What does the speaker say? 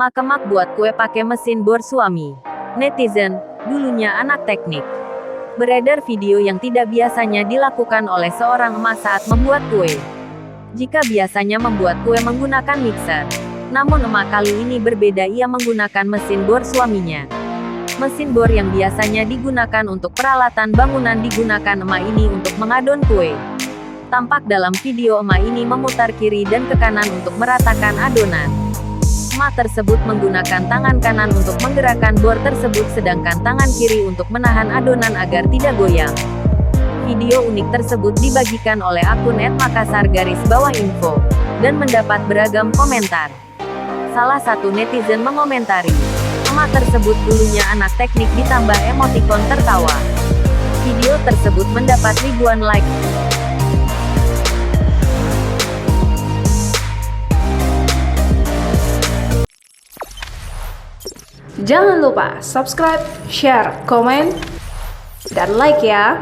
Emak-emak buat kue pakai mesin bor suami. Netizen, dulunya anak teknik. Beredar video yang tidak biasanya dilakukan oleh seorang emak saat membuat kue. Jika biasanya membuat kue menggunakan mixer, namun emak kali ini berbeda, ia menggunakan mesin bor suaminya. Mesin bor yang biasanya digunakan untuk peralatan bangunan digunakan emak ini untuk mengadon kue. Tampak dalam video emak ini memutar kiri dan ke kanan untuk meratakan adonan. Emak tersebut menggunakan tangan kanan untuk menggerakkan bor tersebut sedangkan tangan kiri untuk menahan adonan agar tidak goyang. Video unik tersebut dibagikan oleh akun @makassar_info dan mendapat beragam komentar. Salah satu netizen mengomentari, emak tersebut dulunya anak teknik ditambah emotikon tertawa. Video tersebut mendapat ribuan like. Jangan lupa subscribe, share, komen, dan like ya.